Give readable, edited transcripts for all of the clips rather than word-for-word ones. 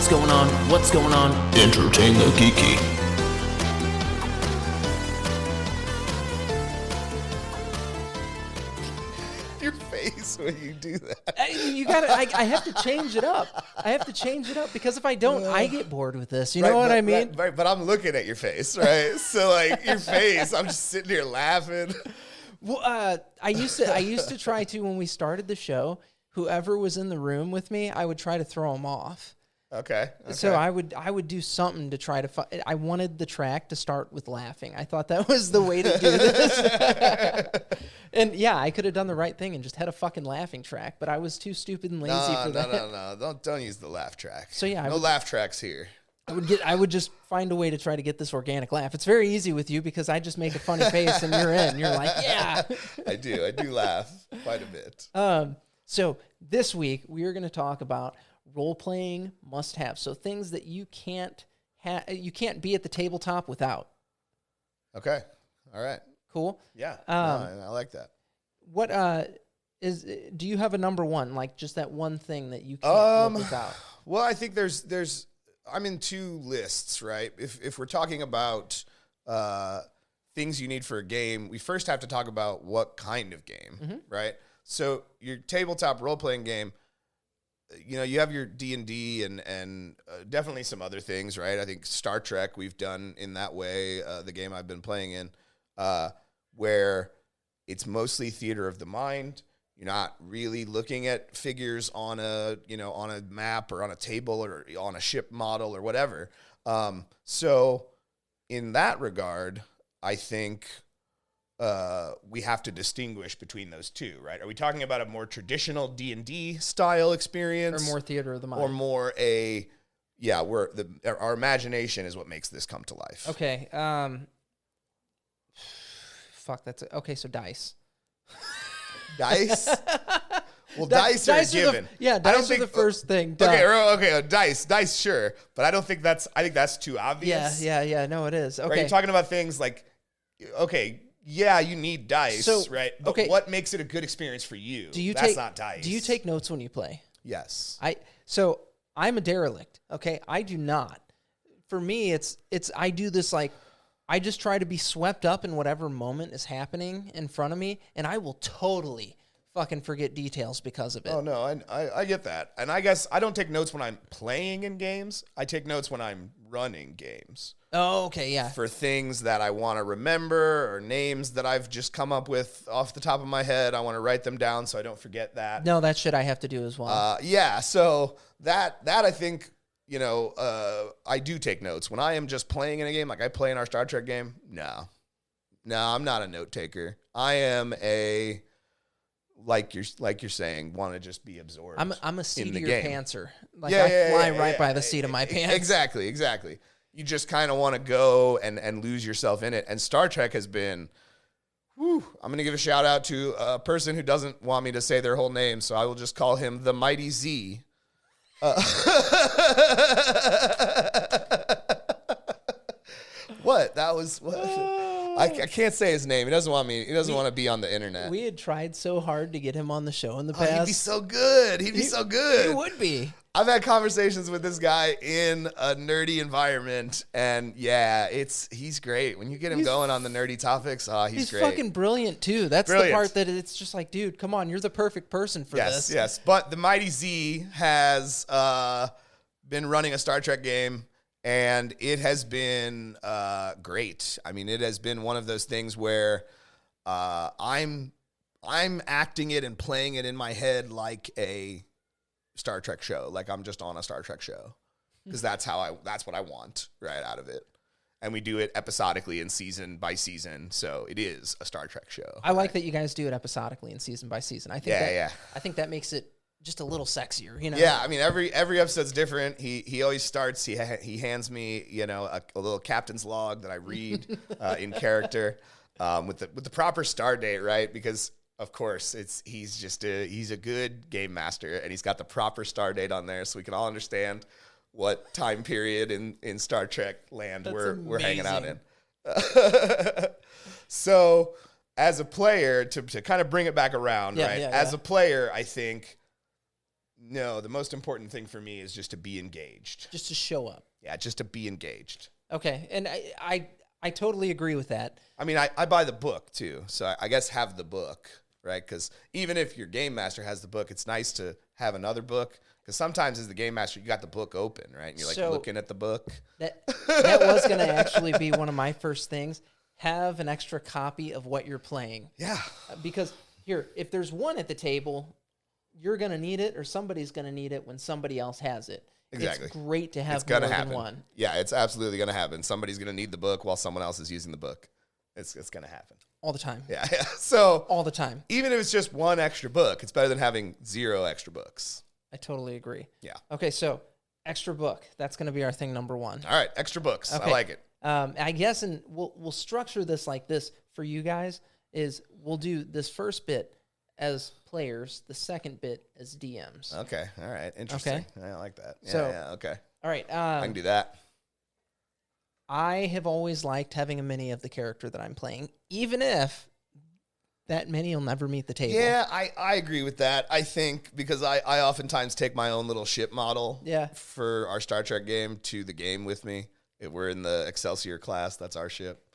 What's going on? What's going on? Entertain the Geeky. Your face when you do that. I have to change it up. Because if I don't, I get bored with this. You know what I mean? Right, but I'm looking at your face, right? So like your face, I'm just sitting here laughing. Well, I used to try to, when we started the show, whoever was in the room with me, I would try to throw them off. Okay. So I would do something to try to. I wanted the track to start with laughing. I thought that was the way to do this. And yeah, I could have done the right thing and just had a fucking laughing track, but I was too stupid and lazy for that. No. Don't use the laugh track. So yeah, no laugh tracks here. I would just find a way to try to get this organic laugh. It's very easy with you because I just make a funny face and you're in. You're like, yeah. I do be quite a bit. So this week we are going to talk about role-playing must-haves. So things that you can't be at the tabletop without. Okay. All right. Cool. Yeah. I like that. What do you have a number one, like just that one thing that you can't live without? Well, I think there's I'm in two lists, right? If we're talking about things you need for a game, we first have to talk about what kind of game, right? So your tabletop role-playing game, you know, you have your D&D and definitely some other things, right? I think Star Trek we've done in that way, the game I've been playing in, where it's mostly theater of the mind. You're not really looking at figures on a map or on a table or on a ship model or whatever. So in that regard, I think we have to distinguish between those two, right? Are we talking about a more traditional D&D style experience? Or more theater of the mind? Or more our imagination is what makes this come to life. Okay. Okay, so dice. Dice? Well, dice are given. Dice are the first thing. Okay, dice, sure. But I think that's too obvious. Yeah, no, it is. Okay. Right, you're talking about things like, okay, yeah, you need dice, right? But what makes it a good experience for you? That's not dice. Do you take notes when you play? Yes. I'm a derelict, okay? I do not. For me, I do this like, I just try to be swept up in whatever moment is happening in front of me, and I will totally fucking forget details because of it. Oh, no, I get that. And I guess I don't take notes when I'm playing in games. I take notes when I'm running games. Oh, okay, yeah. For things that I want to remember or names that I've just come up with off the top of my head. I want to write them down so I don't forget that. No, that shit I have to do as well. So that I think, I do take notes. When I am just playing in a game, like I play in our Star Trek game, no, I'm not a note taker. I am like you're saying, want to just be absorbed. I'm a seat of your pantser. Like I fly by the seat of my pants. Exactly. You just kind of want to go and lose yourself in it. And Star Trek has been, I'm going to give a shout out to a person who doesn't want me to say their whole name, so I will just call him the Mighty Z. What? That was what? I can't say his name. He doesn't want me. He doesn't want to be on the internet. We had tried so hard to get him on the show in the past. He'd be so good. He would be. I've had conversations with this guy in a nerdy environment, and he's great. When you get him going on the nerdy topics, he's great. He's fucking brilliant too. That's the part that it's just like, dude, come on, you're the perfect person for this. Yes. But the Mighty Z has been running a Star Trek game, and it has been great. I mean, it has been one of those things where I'm acting it and playing it in my head like a Star Trek show, like I'm just on a Star Trek show, because that's what I want right out of it. And we do it episodically and season by season, so it is a Star Trek show. I like that you guys do it episodically and season by season. I think that makes it just a little sexier, Yeah, I mean every episode's different. He always starts. He hands me a little captain's log that I read in character with the proper start date, right? Because of course, he's a good game master, and he's got the proper star date on there, so we can all understand what time period in Star Trek land we're hanging out in. So, as a player, to kind of bring it back around, right? As a player, I think No, the most important thing for me is just to be engaged. Just to show up. Yeah, just to be engaged. Okay, and I totally agree with that. I mean, I buy the book too, so I guess have the book, right? Because even if your game master has the book, it's nice to have another book. Because sometimes as the game master, you got the book open, right? And you're like looking at the book. That was going to actually be one of my first things. Have an extra copy of what you're playing. Yeah. Because here, if there's one at the table, you're going to need it, or somebody's going to need it when somebody else has it. Exactly. It's great to have more than one. Yeah, it's absolutely going to happen. Somebody's going to need the book while someone else is using the book. It's going to happen. All the time. Yeah. So all the time. Even if it's just one extra book, it's better than having 0 extra books. I totally agree. Yeah. Okay, so extra book. That's going to be our thing number 1. All right, extra books. Okay. I like it. I guess, and we'll structure this like this for you guys, is we'll do this first bit as players, the second bit as DMs. Okay, all right, interesting. Okay. I like that. Yeah, okay. All right. I can do that. I have always liked having a mini of the character that I'm playing, even if that mini will never meet the table. Yeah, I agree with that. I think because I oftentimes take my own little ship model for our Star Trek game to the game with me. If we're in the Excelsior class, that's our ship.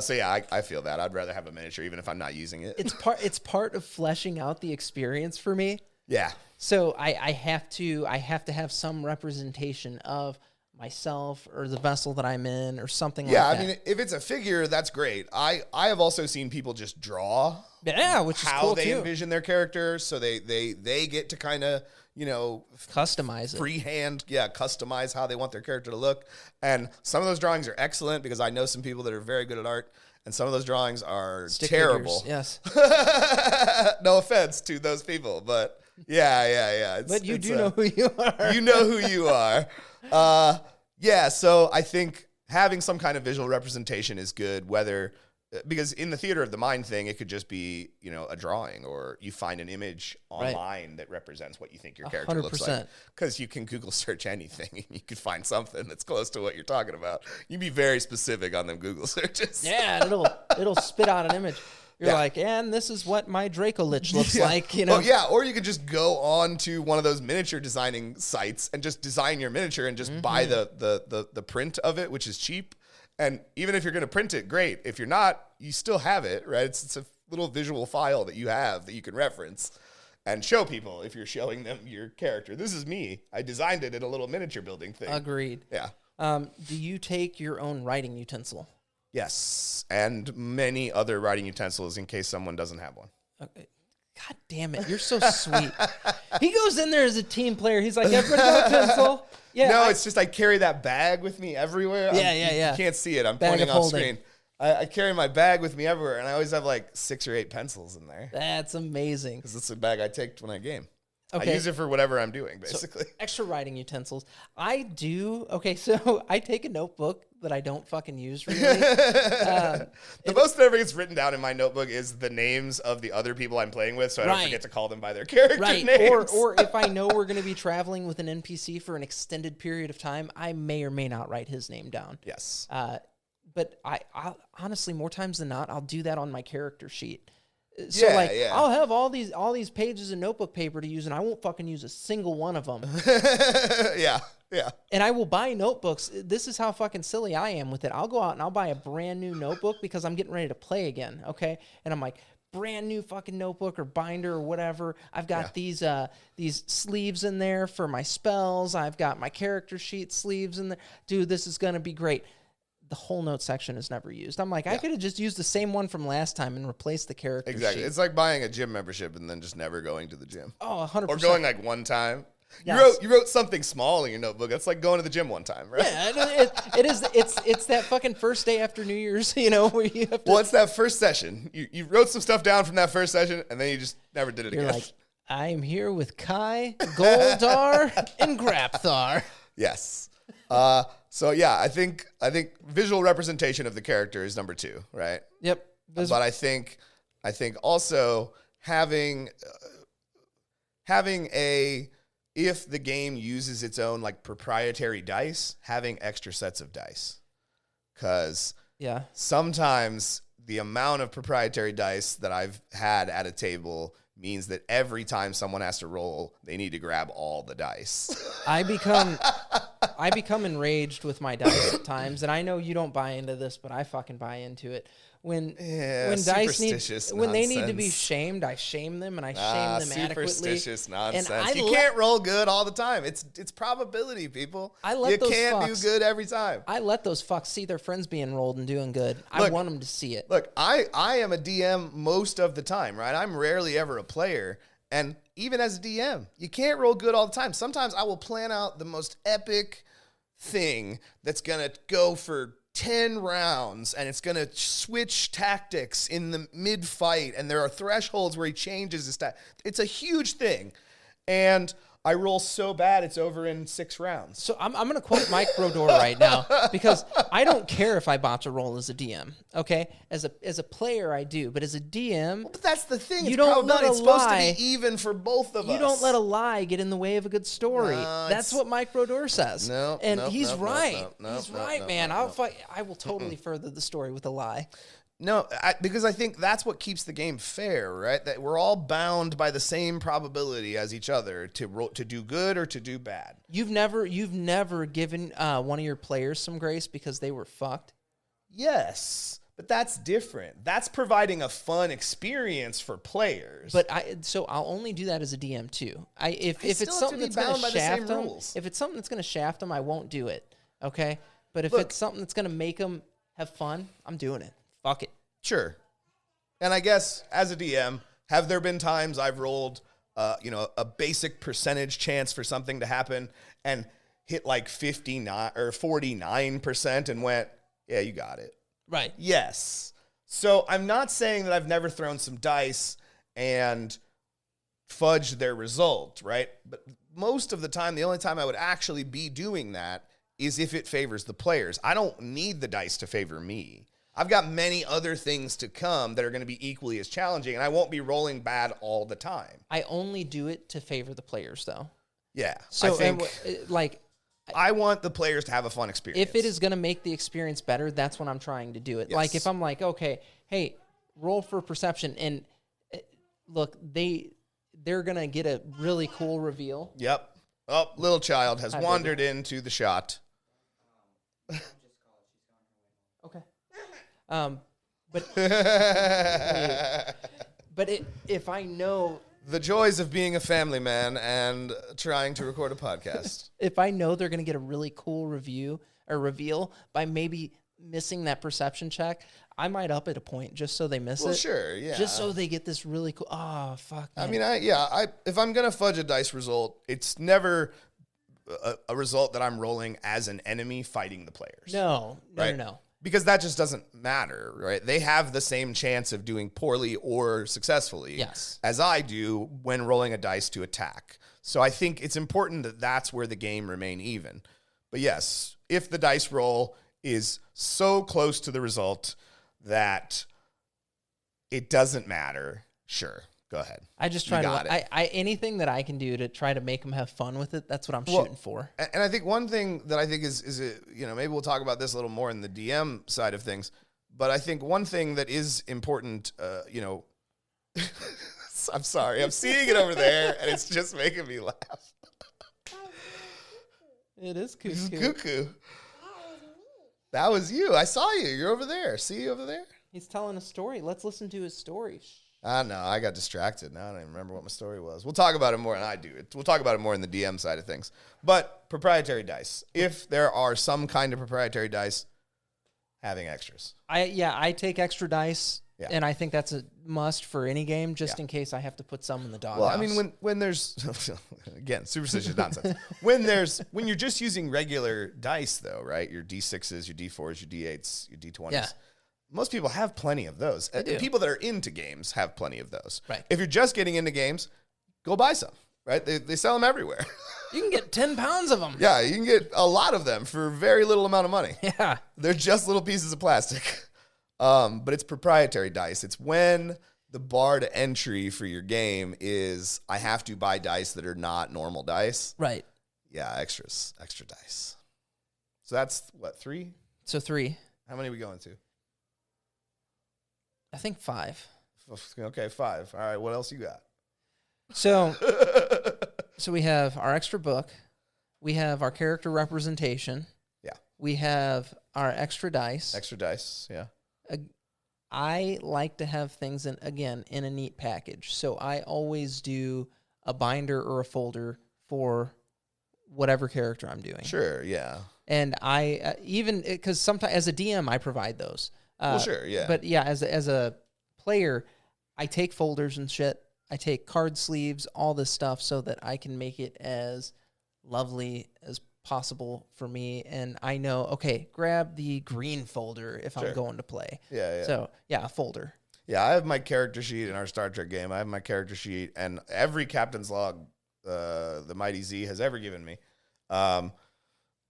So yeah, I feel that. I'd rather have a miniature even if I'm not using it. It's part of fleshing out the experience for me. Yeah. So I have to have some representation of myself or the vessel that I'm in or something like that. Yeah, I mean, if it's a figure, that's great. I have also seen people just draw which is cool how they too. envision their character, so they get to kind of, customize it. Freehand, customize how they want their character to look. And some of those drawings are excellent because I know some people that are very good at art, and some of those drawings are terrible. Figures, yes. No offense to those people, but yeah. But you do know who you are. You know who you are. So I think having some kind of visual representation is good, because in the theater of the mind thing, it could just be, a drawing, or you find an image online that represents what you think your character 100%. looks like. Because you can Google search anything and you could find something that's close to what you're talking about. You'd be very specific on them Google searches. Yeah, it'll spit out an image. You're like, and this is what my Dracolich looks like, Oh, yeah, or you could just go on to one of those miniature designing sites and just design your miniature and just buy the print of it, which is cheap. And even if you're going to print it, great. If you're not, you still have it, right? It's a little visual file that you have that you can reference and show people if you're showing them your character. This is me. I designed it in a little miniature building thing. Agreed. Yeah. Do you take your own writing utensil? Yes, and many other writing utensils in case someone doesn't have one. Okay. God damn it, you're so sweet. He goes in there as a team player. He's like, everybody got a pencil? Yeah. No, it's just I carry that bag with me everywhere. Yeah. You can't see it. I'm Bag pointing of off holding. screen. I carry my bag with me everywhere, and I always have like 6 or 8 pencils in there. That's amazing. Because it's a bag I take when I game. Okay. I use it for whatever I'm doing, basically. So, extra writing utensils. I do. Okay, so I take a notebook that I don't fucking use really. The most that ever gets written down in my notebook is the names of the other people I'm playing with, so I don't forget to call them by their character names. Or if I know we're going to be traveling with an NPC for an extended period of time, I may or may not write his name down. Yes. But I honestly, more times than not, I'll do that on my character sheet. So I'll have all these pages of notebook paper to use, and I won't fucking use a single one of them. Yeah. And I will buy notebooks. This is how fucking silly I am with it. I'll go out and I'll buy a brand new notebook because I'm getting ready to play again, okay? And I'm like, brand new fucking notebook or binder or whatever. I've got these sleeves in there for my spells. I've got my character sheet sleeves in there. Dude, this is going to be great. The whole note section is never used. I'm like, I could have just used the same one from last time and replaced the character sheet. It's like buying a gym membership and then just never going to the gym. Oh, 100%. Or going like one time. Yes. You wrote something small in your notebook. That's like going to the gym one time, right? Yeah, it is. It's that fucking first day after New Year's, where you have to. Well, it's that first session. You wrote some stuff down from that first session, and then you just never did it again. You're like, I'm here with Kai, Goldar, and Grapthar. Yes. So yeah, I think visual representation of the character is number 2, right? Yep. But I think also having if the game uses its own like proprietary dice, having extra sets of dice, because sometimes the amount of proprietary dice that I've had at a table means that every time someone has to roll, they need to grab all the dice. I become enraged with my dice at times, and I know you don't buy into this, but I fucking buy into it. When dice when they need to be shamed, I shame them, and I shame them adequately. Superstitious nonsense. You can't roll good all the time. It's probability, people. You can't do good every time. I let those fucks see their friends being rolled and doing good. I want them to see it. Look, I am a DM most of the time, right? I'm rarely ever a player. And even as a DM, you can't roll good all the time. Sometimes I will plan out the most epic thing that's going to go for 10 rounds, and it's going to switch tactics in the mid-fight, and there are thresholds where he changes his It's a huge thing. And I roll so bad, it's over in 6 rounds. So I'm going to quote Mike Brodeur right now, because I don't care if I botch a roll as a DM, okay? As a player, I do, but as a DM... Well, but that's the thing. It's supposed to be even for both of us. You don't let a lie get in the way of a good story. That's what Mike Brodeur says. He's right. He's right, man. I will totally further the story with a lie. No, because I think that's what keeps the game fair, right? That we're all bound by the same probability as each other to do good or to do bad. You've never given one of your players some grace because they were fucked? Yes, but that's different. That's providing a fun experience for players. But I'll only do that as a DM too. If it's something that's going to shaft them, if it's something that's going to shaft them, I won't do it. Okay, but if it's something that's going to make them have fun, I'm doing it. Fuck it. Sure. And I guess as a DM, have there been times I've rolled, a basic percentage chance for something to happen and hit like 59 or 49% and went, yeah, you got it. Right. Yes. So I'm not saying that I've never thrown some dice and fudged their result, right? But most of the time, the only time I would actually be doing that is if it favors the players. I don't need the dice to favor me. I've got many other things to come that are going to be equally as challenging, and I won't be rolling bad all the time. I only do it to favor the players, though. Yeah. So, I want the players to have a fun experience. If it is going to make the experience better, that's when I'm trying to do it. Yes. Like, if I'm like, okay, hey, roll for perception, and look, they're going to get a really cool reveal. Yep. Oh, little child has wandered into the shot. Okay. If I know the joys of being a family man and trying to record a podcast, if I know they're going to get a really cool reveal by maybe missing that perception check, I might up it a point just so they miss it. Sure, yeah. Just so they get this really cool. Oh, fuck. Man. I mean, if I'm going to fudge a dice result, it's never a result that I'm rolling as an enemy fighting the players. No. Because that just doesn't matter, right? They have the same chance of doing poorly or successfully as I do when rolling a dice to attack. So I think it's important that that's where the game remain even. But yes, if the dice roll is so close to the result that it doesn't matter, sure, go ahead. I just try anything that I can do to try to make them have fun with it. That's what I'm shooting for. And I think one thing that I think is maybe we'll talk about this a little more in the DM side of things. But I think one thing that is important, I'm sorry, I'm seeing it over there, and it's just making me laugh. It is cuckoo. This is cuckoo. That was you. I saw you. You're over there. See you over there? He's telling a story. Let's listen to his story. No, I got distracted. Now I don't even remember what my story was. We'll talk about it more, and I do it. We'll talk about it more in the DM side of things. But proprietary dice. If there are some kind of proprietary dice, having extras. I take extra dice, and I think that's a must for any game, just in case I have to put some in the doghouse. Well, I mean, when there's again superstitious nonsense. When you're just using regular dice, though, right? Your D6s, your D4s, your D8s, your D20s. Yeah. Most people have plenty of those. People that are into games have plenty of those. Right. If you're just getting into games, go buy some. Right? They sell them everywhere. You can get 10 pounds of them. Yeah, you can get a lot of them for very little amount of money. Yeah. They're just little pieces of plastic. But it's proprietary dice. It's when the bar to entry for your game is I have to buy dice that are not normal dice. Right. Yeah, extra dice. So that's what, 3? So 3. How many are we going to? I think 5. Okay, 5. All right, what else you got? So we have our extra book. We have our character representation. Yeah. We have our extra dice. Extra dice, yeah. I like to have things in a neat package. So I always do a binder or a folder for whatever character I'm doing. Sure, yeah. And I even because sometimes as a DM I provide those. Well, sure, yeah. But yeah, as a player, I take folders and shit. I take card sleeves, all this stuff, so that I can make it as lovely as possible for me. And I know, okay, grab the green folder if I'm going to play. Yeah. So yeah, a folder. Yeah, I have my character sheet in our Star Trek game. I have my character sheet, and every captain's log the Mighty Z has ever given me,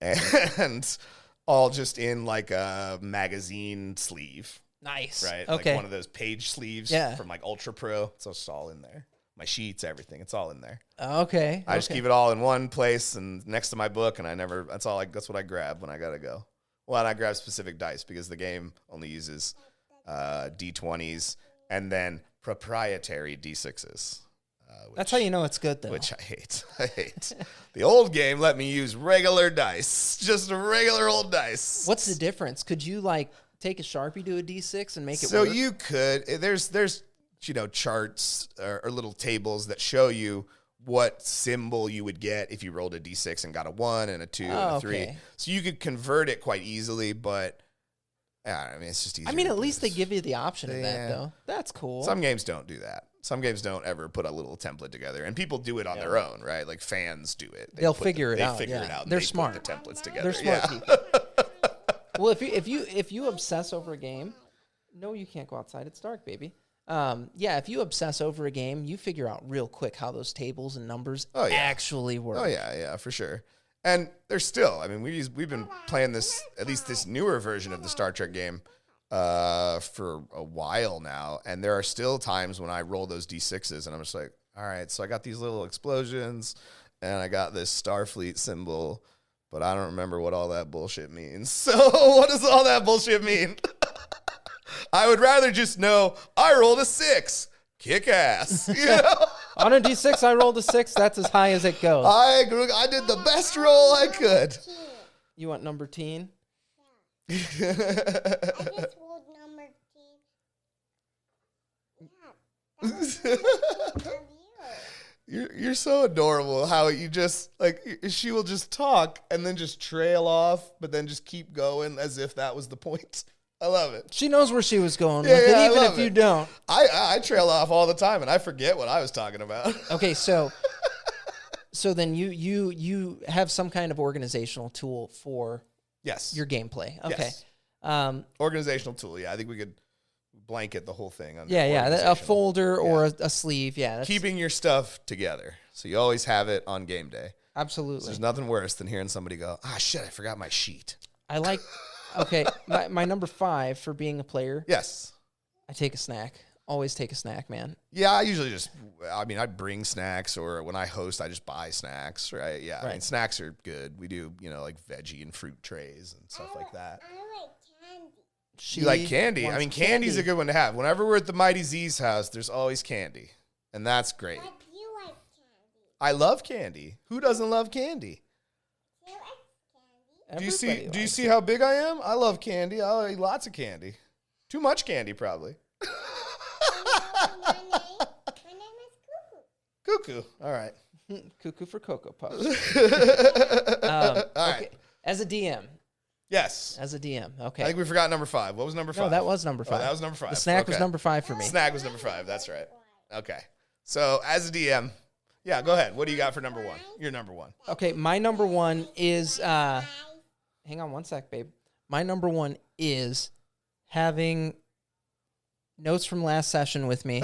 and all just in like a magazine sleeve. Nice. Right? Okay. Like one of those page sleeves from like Ultra Pro. So it's all in there. My sheets, everything. It's all in there. Okay. I just keep it all in one place and next to my book, and that's what I grab when I gotta go. Well, and I grab specific dice because the game only uses D20s and then proprietary D6s. That's how you know it's good, though. Which I hate. The old game let me use regular dice. Just regular old dice. What's the difference? Could you, like, take a Sharpie to a D6 and make it so work? You could. There's charts or little tables that show you what symbol you would get if you rolled a D6 and got a 1 and a 2 and a 3. Okay. So you could convert it quite easily, but I mean, it's just easier. I mean, at least they give you the option of that, though. That's cool. Some games don't do that. Some games don't ever put a little template together, and people do it on their own, right? Like fans do it. They'll figure it out. They figure it out. They're they smart. Put the templates together. They're smart people. Well, if you obsess over a game, no, you can't go outside. It's dark, baby. If you obsess over a game, you figure out real quick how those tables and numbers actually work. Oh yeah, for sure. And there's still, I mean, we've been playing this, at least this newer version of the Star Trek game, for a while now, and there are still times when I roll those D6s and I'm just like, all right, so I got these little explosions and I got this Starfleet symbol, but I don't remember what all that bullshit means. So what does all that bullshit mean? I would rather just know I rolled a 6. Kick ass. You know? On a D6, I rolled a 6. That's as high as it goes. I did the best roll I could. You want number 10? I just rolled number 10. You're so adorable how you just, like, she will just talk and then just trail off, but then just keep going as if that was the point. I love it. She knows where she was going with it, even if you don't. I trail off all the time, and I forget what I was talking about. Okay, so then you have some kind of organizational tool for your gameplay. Okay. Yes. Organizational tool, yeah. I think we could blanket the whole thing under a folder or a sleeve. Yeah, that's keeping your stuff together, so you always have it on game day. Absolutely. So there's nothing worse than hearing somebody go, shit, I forgot my sheet. I like. Okay, my number 5 for being a player. Yes. I take a snack. Always take a snack, man. Yeah, I usually I bring snacks, or when I host, I just buy snacks, right? Yeah, right. I mean, snacks are good. We do, like veggie and fruit trays and stuff like that. I like candy. You like candy? I mean, candy's a good one to have. Whenever we're at the Mighty Z's house, there's always candy, and that's great. But you like candy. I love candy. Who doesn't love candy? You like candy. Do you see how big I am? I love candy. I eat lots of candy. Too much candy, probably. My name is Cuckoo. Cuckoo. All right. Cuckoo for Cocoa Puffs. All right. As a DM. Yes. As a DM. Okay. I think we forgot number 5. What was number 5? No, that was number 5. Oh, that was number 5. The snack was number 5 for me. Snack was number 5. That's right. Okay. So as a DM, yeah, go ahead. What do you got for number 1? Your number 1. Okay, my number 1 is hang on one sec, babe. My number 1 is having notes from last session with me.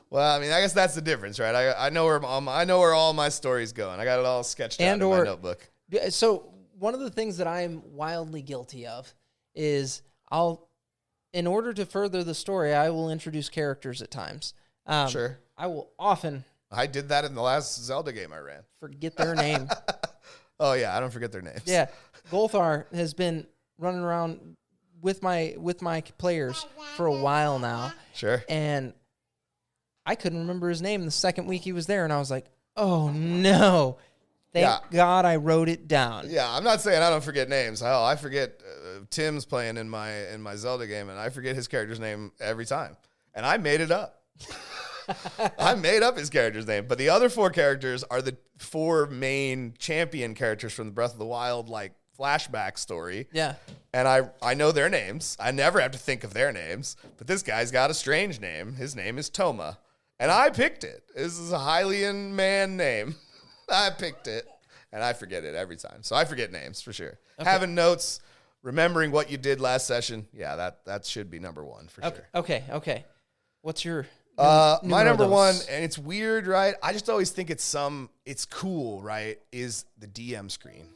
Well, I mean, I guess that's the difference, right? I know where all my stories going. I got it all sketched out in my notebook. So one of the things that I'm wildly guilty of is in order to further the story, I will introduce characters at times. Sure. I will often. I did that in the last Zelda game I ran. Forget their name. Oh yeah, I don't forget their names. Yeah, Golthar has been running around with my players for a while now. Sure. And I couldn't remember his name the second week he was there, and I was like, oh no. Thank God I wrote it down. Yeah, I'm not saying I don't forget names. Hell, I forget Tim's playing in my Zelda game, and I forget his character's name every time. And I made it up. I made up his character's name. But the other 4 characters are the 4 main champion characters from the Breath of the Wild, like, flashback story. Yeah. And I know their names. I never have to think of their names. But this guy's got a strange name. His name is Toma. And I picked it. This is a Hylian man name. I picked it. And I forget it every time. So I forget names for sure. Okay. Having notes, remembering what you did last session. Yeah, that should be number 1 for sure. Okay. What's your my number 1, and it's weird, right? I just always think it's cool, right? Is the DM screen.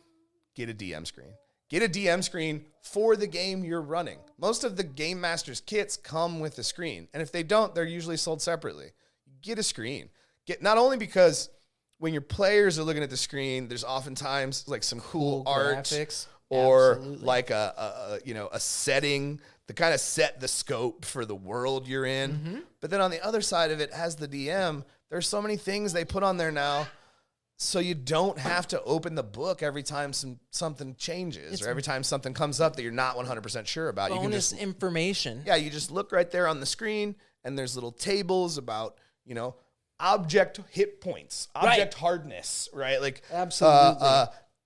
Get a DM screen. Get a DM screen for the game you're running. Most of the Game Master's kits come with a screen. And if they don't, they're usually sold separately. Get a screen. Not only because when your players are looking at the screen, there's oftentimes like some cool art graphics. Or Absolutely. like a setting to kind of set the scope for the world you're in. Mm-hmm. But then on the other side of it, as the DM, there's so many things they put on there now, so you don't have to open the book every time something changes or every time something comes up that you're not 100% sure about. Bonus you can just information. Yeah, you just look right there on the screen, and there's little tables about object hit points, object hardness, right? Like absolutely.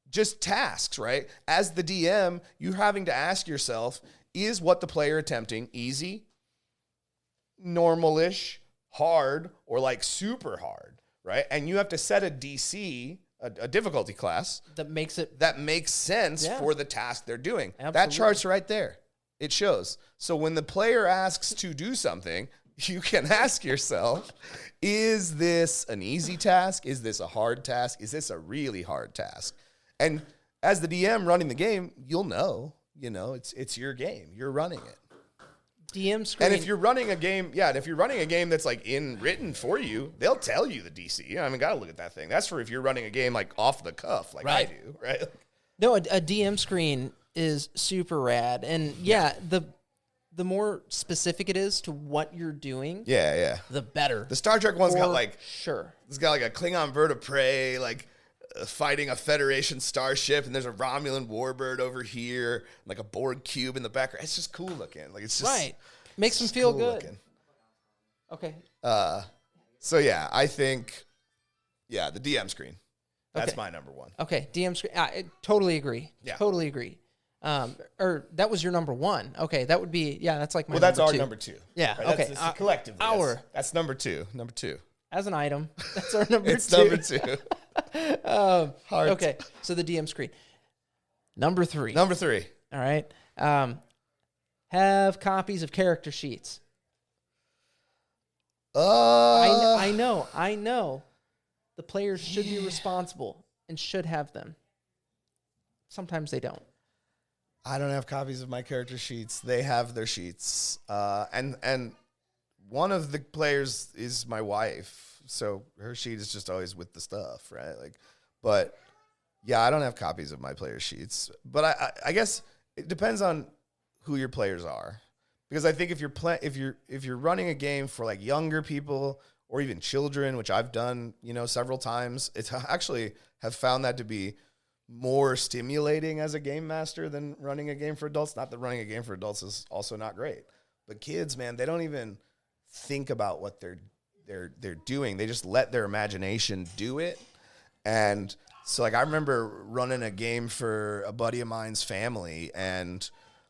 Just tasks, right? As the DM, you're having to ask yourself, is what the player attempting easy, normal-ish, hard, or like super hard, right? And you have to set a DC, a difficulty class that makes sense for the task they're doing. Absolutely. That chart's right there. It shows. So when the player asks to do something, you can ask yourself, is this an easy task? Is this a hard task? Is this a really hard task? And as the DM running the game, you'll know, it's your game. You're running it. DM screen. And if you're running a game, that's like written for you, they'll tell you the DC. I mean, gotta look at that thing. That's for if you're running a game like off the cuff, like I do, right? No, a DM screen is super rad. And the more specific it is to what you're doing, the better. The Star Trek one's got like it's got like a Klingon bird of prey, like fighting a Federation starship, and there's a Romulan warbird over here, like a Borg cube in the background. It's just cool looking. Like it's just makes them feel good. Looking. Okay. So yeah, I think the DM screen. That's my number 1. Okay, DM screen. I totally agree. Yeah. Totally agree. Or that was your number 1. Okay, that would be that's like my that's number our 2. number 2. Yeah. Right? Okay. That's collectively. That's number 2. Number 2. As an item, that's our number 2. It's number 2. Okay, so the DM screen. Number 3. Number 3. All right. Have copies of character sheets. I know. The players should be responsible and should have them. Sometimes they don't. I don't have copies of my character sheets. They have their sheets. And one of the players is my wife, so her sheet is just always with the stuff, right? But I don't have copies of my player sheets. But I guess it depends on who your players are, because I think if you're running a game for like younger people or even children, which I've done several times, it's actually have found that to be more stimulating as a game master than running a game for adults. Not that running a game for adults is also not great, but kids, man, they don't even think about what they're doing. They just let their imagination do it. And so like I remember running a game for a buddy of mine's family, and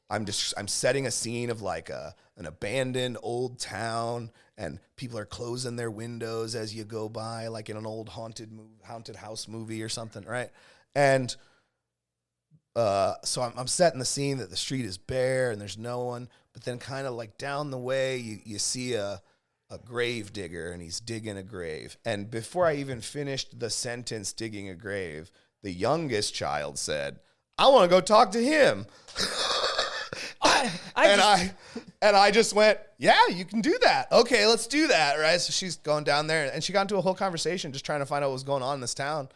I'm setting a scene of like an abandoned old town, and people are closing their windows as you go by, like in an old haunted house movie or something, right? And so I'm setting the scene that the street is bare and there's no one, but then kind of like down the way you see a grave digger, and he's digging a grave. And before I even finished the sentence digging a grave, the youngest child said, "I want to go talk to him." I just went, "Yeah, you can do that. Okay, let's do that." Right? So she's going down there, and she got into a whole conversation just trying to find out what was going on in this town.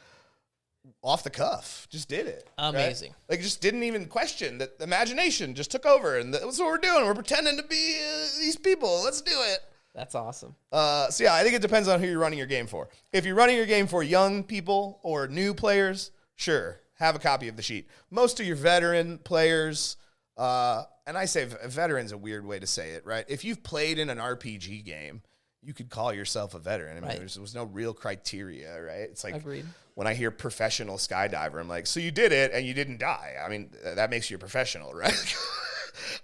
Off the cuff, just did it. Amazing. Right? Like, just didn't even question that. Imagination just took over, and that's what we're doing. We're pretending to be these people. Let's do it. That's awesome. So yeah, I think it depends on who you're running your game for. If you're running your game for young people or new players, sure, have a copy of the sheet. Most of your veteran players, and I say veteran's a weird way to say it, right? If you've played in an RPG game, you could call yourself a veteran. I mean, there was no real criteria, right? It's like Agreed. when I hear professional skydiver, I'm like, so you did it and you didn't die. I mean, that makes you a professional, right?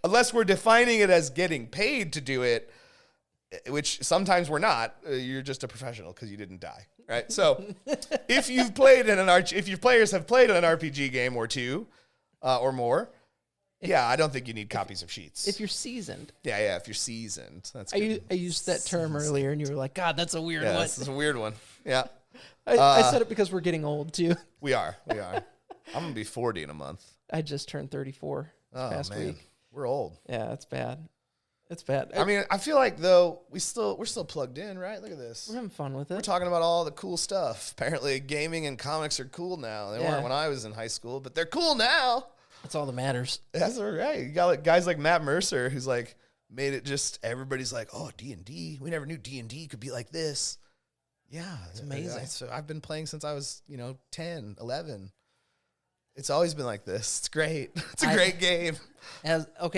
Unless we're defining it as getting paid to do it, which sometimes we're not. You're just a professional because you didn't die, right? So if you've played in if your players have played in an RPG game or two or more, I don't think you need copies of sheets. If you're seasoned. Yeah, if you're seasoned. That's I good. used that term earlier, and you were like, God, that's a weird one. This is a weird one. Yeah. I said it because we're getting old, too. We are. I'm going to be 40 in a month. I just turned 34 this past week. We're old. Yeah, it's bad. It's bad. I mean, I feel like, though, we're still plugged in, right? Look at this. We're having fun with it. We're talking about all the cool stuff. Apparently, gaming and comics are cool now. They weren't when I was in high school, but they're cool now. That's all that matters. That's all right. You got like guys like Matt Mercer, who's like made it just everybody's like, oh, D&D. We never knew D&D could be like this. Yeah, it's amazing. So I've been playing since I was 10, 11. It's always been like this. It's great. It's a great game. As a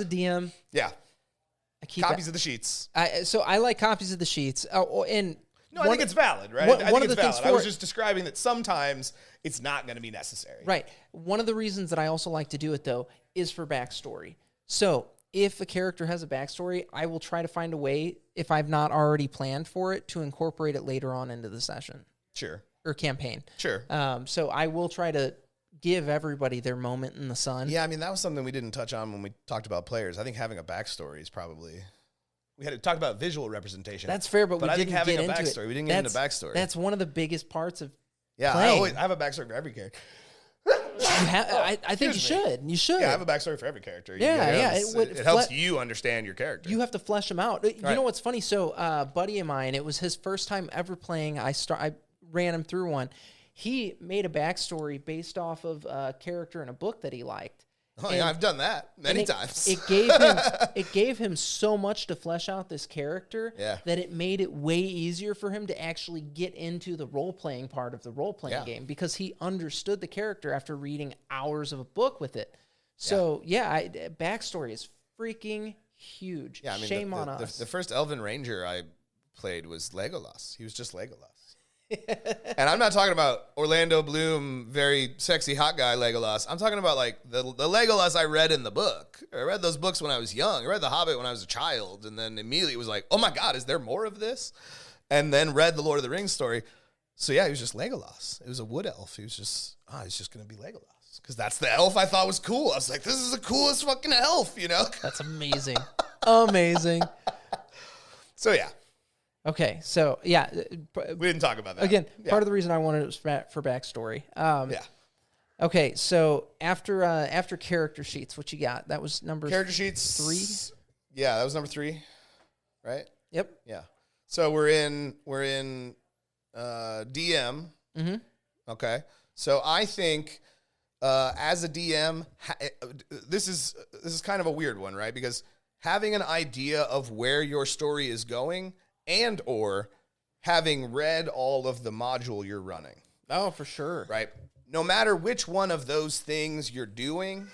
DM, I keep copies of the sheets. So I like copies of the sheets. I think it's valid, right? I think it's valid. I was just describing that sometimes it's not going to be necessary. Right. One of the reasons that I also like to do it, though, is for backstory. So if a character has a backstory, I will try to find a way, if I've not already planned for it, to incorporate it later on into the session. Sure. Or campaign. Sure. So I will try to give everybody their moment in the sun. Yeah, I mean, that was something we didn't touch on when we talked about players. I think having a backstory is probably... We had to talk about visual representation. That's fair, but we I didn't think having get a into backstory. it. We didn't get into backstory. That's one of the biggest parts of playing. I have a backstory for every character. I think you should. You should. Yeah, I have a backstory for every character. It helps you understand your character. You have to flesh them out. You know what's funny? So, a buddy of mine, it was his first time ever playing. I ran him through one. He made a backstory based off of a character in a book that he liked. Oh, yeah, I've done that many times. It gave him so much to flesh out this character that it made it way easier for him to actually get into the role-playing part of the role-playing game because he understood the character after reading hours of a book with it. So, backstory is freaking huge. Yeah, I mean, Shame on us. The first Elven Ranger I played was Legolas. He was just Legolas. And I'm not talking about Orlando Bloom, very sexy hot guy Legolas. I'm talking about like the Legolas I read in the book. I read those books when I was young. I read The Hobbit when I was a child, and then immediately was like, oh my God, is there more of this? And then read the Lord of the Rings story. So yeah, he was just Legolas. It was a wood elf. He was just, he's just going to be Legolas. Because that's the elf I thought was cool. I was like, this is the coolest fucking elf, you know? That's amazing. Amazing. So yeah. Okay, so yeah. We didn't talk about that. Again, part of the reason I wanted it was for backstory. Okay, so after character sheets, what you got? That was number character sheets 3. Yeah, that was number 3, right? Yep. Yeah. So we're in DM. Mm-hmm. Okay. So I think as a DM, this is kind of a weird one, right? Because having an idea of where your story is going and or having read all of the module you're running. Oh, for sure. Right? No matter which one of those things you're doing,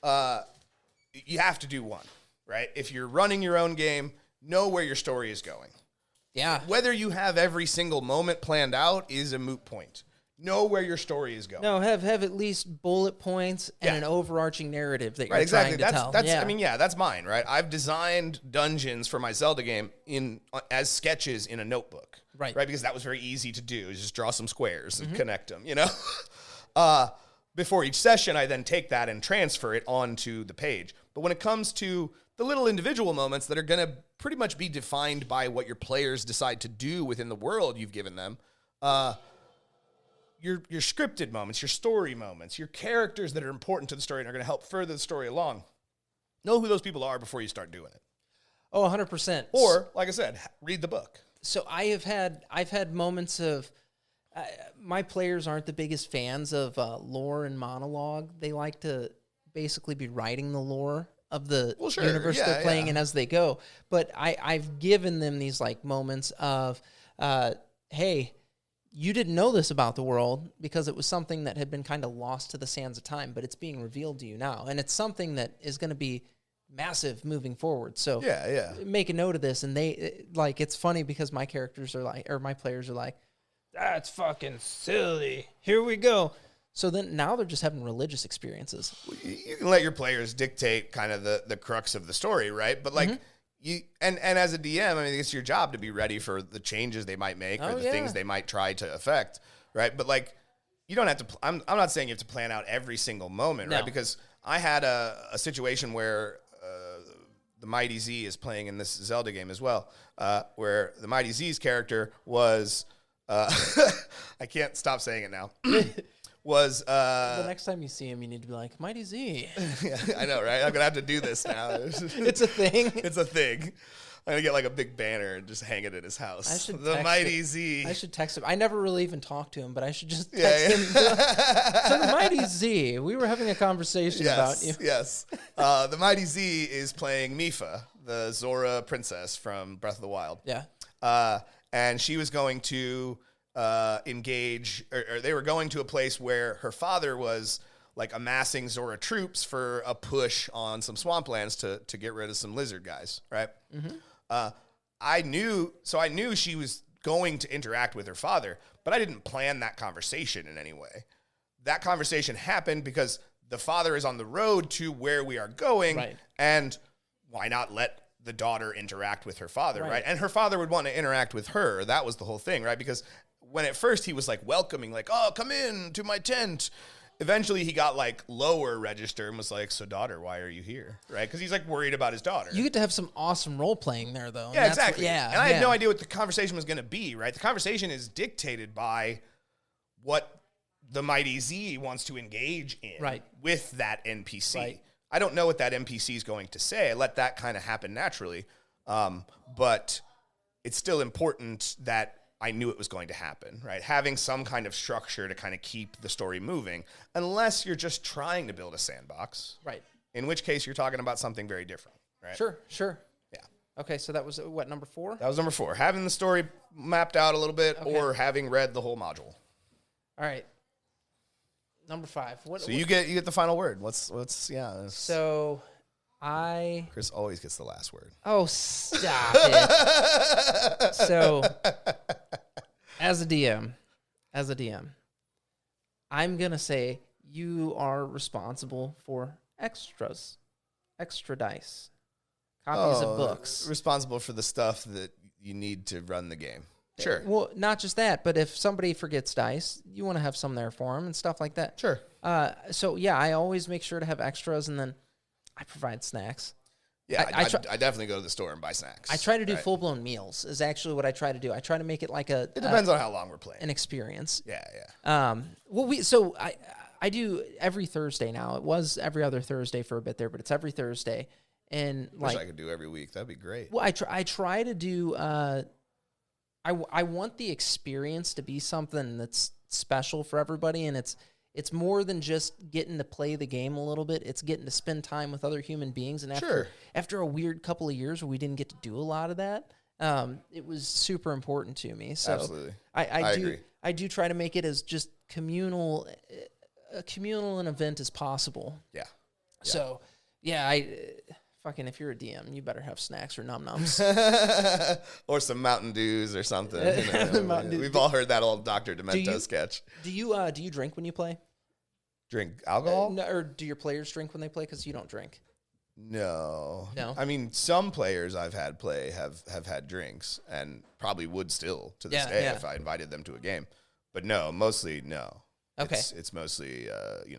you have to do one, right? If you're running your own game, know where your story is going. Yeah. Whether you have every single moment planned out is a moot point. Know where your story is going. No, have at least bullet points and an overarching narrative that you're trying to tell. I mean, that's mine, right? I've designed dungeons for my Zelda game as sketches in a notebook. Right. Because that was very easy to do. Just draw some squares and connect them, you know? Before each session, I then take that and transfer it onto the page. But when it comes to the little individual moments that are going to pretty much be defined by what your players decide to do within the world you've given them, your scripted moments, your story moments, your characters that are important to the story and are going to help further the story along. Know who those people are before you start doing it. Oh, 100%. Or, like I said, read the book. So I've had moments of my players aren't the biggest fans of lore and monologue. They like to basically be writing the lore. of the Well, sure. universe Yeah, they're playing yeah. in as they go. But I've given them these like moments of, hey, you didn't know this about the world because it was something that had been kind of lost to the sands of time, but it's being revealed to you now. And it's something that is going to be massive moving forward. So Yeah. make a note of this. And they like, it's funny because my characters are like, or my players are like, that's fucking silly. Here we go. So then now they're just having religious experiences. You can let your players dictate kind of the crux of the story, right? But like you and as a DM, I mean, it's your job to be ready for the changes they might make or the things they might try to affect, right? But like you don't have to. I'm not saying you have to plan out every single moment, right? Because I had a situation where the Mighty Z is playing in this Zelda game as well, where the Mighty Z's character was. I can't stop saying it now. Was the next time you see him, you need to be like, Mighty Z. Yeah, I know, right? I'm gonna have to do this now. It's a thing. It's a thing. I'm gonna get like a big banner and just hang it in his house. I should the Mighty Z. I should text him. I never really even talked to him, but I should just text him. So the Mighty Z, we were having a conversation about you. Yes. The Mighty Z is playing Mifa, the Zora princess from Breath of the Wild. Yeah. And she was going to engage, or they were going to a place where her father was like amassing Zora troops for a push on some swamplands to get rid of some lizard guys, right? I knew she was going to interact with her father, but I didn't plan that conversation in any way. That conversation happened because the father is on the road to where we are going, Right. and why not let the daughter interact with her father, Right. right? And her father would want to interact with her. That was the whole thing, right? Because when at first he was like welcoming, like, oh, come in to my tent. Eventually he got like lower register and was like, so daughter, why are you here? Right? Because he's like worried about his daughter. You get to have some awesome role playing there, though. Yeah, exactly. Yeah. And I had no idea what the conversation was going to be, right? The conversation is dictated by what the Mighty Z wants to engage in with that NPC. Right. I don't know what that NPC is going to say. I let that kind of happen naturally. But it's still important that I knew it was going to happen, right? Having some kind of structure to kind of keep the story moving, unless you're just trying to build a sandbox. Right. In which case you're talking about something very different, right? Sure. Yeah. Okay, so that was, what, number 4? That was number 4. Having the story mapped out a little bit or having read the whole module. All right. Number 5. So you get the final word. So Chris always gets the last word. Oh, stop it. So as a DM, I'm going to say you are responsible for extra dice, copies of books. Responsible for the stuff that you need to run the game. Sure. Well, not just that, but if somebody forgets dice, you want to have some there for them and stuff like that. Sure. So yeah, I always make sure to have extras, and then I provide snacks. Yeah, I definitely go to the store and buy snacks. I try to do full-blown meals is actually what I try to do. I try to make it like it depends on how long we're playing. an experience. Yeah. Well, I do every Thursday now. It was every other Thursday for a bit there, but it's every Thursday. And Wish I could do every week. That'd be great. Well, I try to do. I want the experience to be something that's special for everybody, and it's more than just getting to play the game a little bit. It's getting to spend time with other human beings. And after a weird couple of years where we didn't get to do a lot of that, it was super important to me. So absolutely, I agree. I do try to make it as just communal an event as possible. Yeah. So yeah, fucking, if you're a DM, you better have snacks or num-nums. Or some Mountain Dews or something. We've all heard that old Dr. Demento sketch. Do you drink when you play? Drink alcohol? No, or do your players drink when they play? Because you don't drink. No. No? I mean, some players I've had play have had drinks and probably would still to this day if I invited them to a game. But no, mostly no. Okay. It's mostly,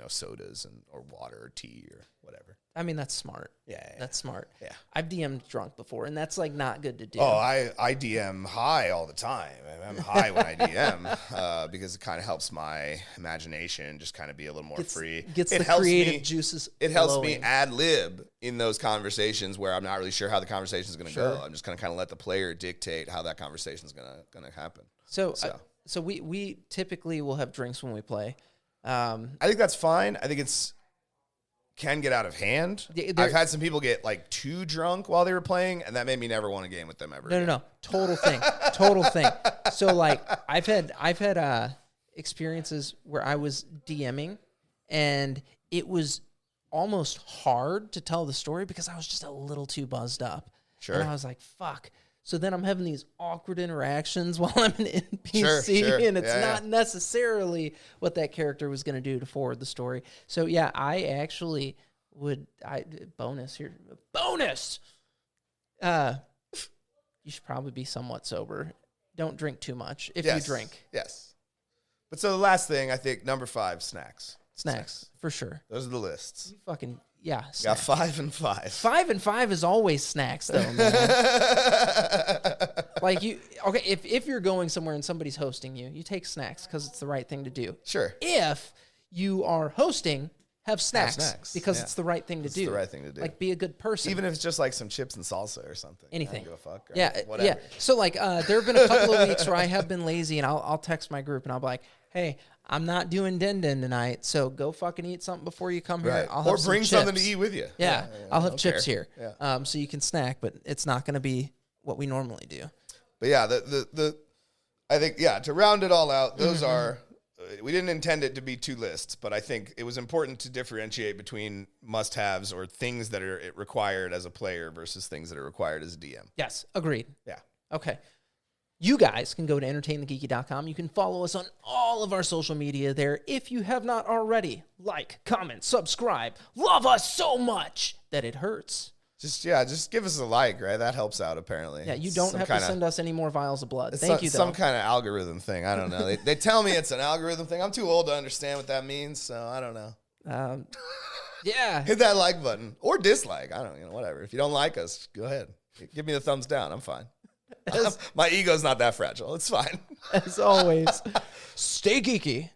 sodas or water or tea or whatever. I mean, that's smart. Yeah. That's smart. Yeah. I've DM'd drunk before, and that's, like, not good to do. Oh, I DM high all the time. I'm high when I DM because it kind of helps my imagination just kind of be a little more free. Gets the creative juices It helps me flowing. ad-lib in those conversations where I'm not really sure how the conversation is going to go. I'm just going to kind of let the player dictate how that conversation is going to happen. So we typically will have drinks when we play. I think that's fine. I think it's can get out of hand. There- I've had some people get like too drunk while they were playing, and that made me never want to game with them ever. No. Total thing. So like I've had experiences where I was DMing and it was almost hard to tell the story because I was just a little too buzzed up. Sure. And I was like, fuck. So then I'm having these awkward interactions while I'm an NPC, Sure. and it's not necessarily what that character was going to do to forward the story. So yeah, I actually would. Bonus. You should probably be somewhat sober. Don't drink too much if you drink. Yes. But so the last thing, I think, number 5, snacks. Snacks, for sure. Those are the lists. You fucking, yeah. Got Snacks. 5 and 5. 5 and 5 is always snacks, though, man. Like, if you're going somewhere and somebody's hosting you, you take snacks because it's the right thing to do. Sure. If you are hosting, have snacks, because it's the right thing to do. It's the right thing to do. Like, be a good person. Even if it's just like some chips and salsa or something. Anything. I don't give a fuck. Yeah, whatever. yeah. So like, there have been a couple of weeks where I have been lazy, and I'll text my group and I'll be like, "Hey, I'm not doing din tonight, so go fucking eat something before you come here. Right. I'll Or have some bring chips. something to eat with you. Yeah, I'll have don't chips care. here, Yeah. so you can snack, but it's not going to be what we normally do. But yeah, the I think, to round it all out, those are, we didn't intend it to be 2 lists, but I think it was important to differentiate between must-haves or things that are required as a player versus things that are required as a DM. Yes, agreed. Yeah. Okay. You guys can go to entertainthegeeky.com. You can follow us on all of our social media there. If you have not already, like, comment, subscribe. Love us so much that it hurts. Just give us a like, right? That helps out, apparently. Yeah, you don't have to send us any more vials of blood. Thank you, though. Some kind of algorithm thing. I don't know. They tell me it's an algorithm thing. I'm too old to understand what that means, so I don't know. Yeah. Hit that like button or dislike. I don't know, whatever. If you don't like us, go ahead. Give me the thumbs down. I'm fine. My ego's not that fragile. It's fine. As always, stay geeky.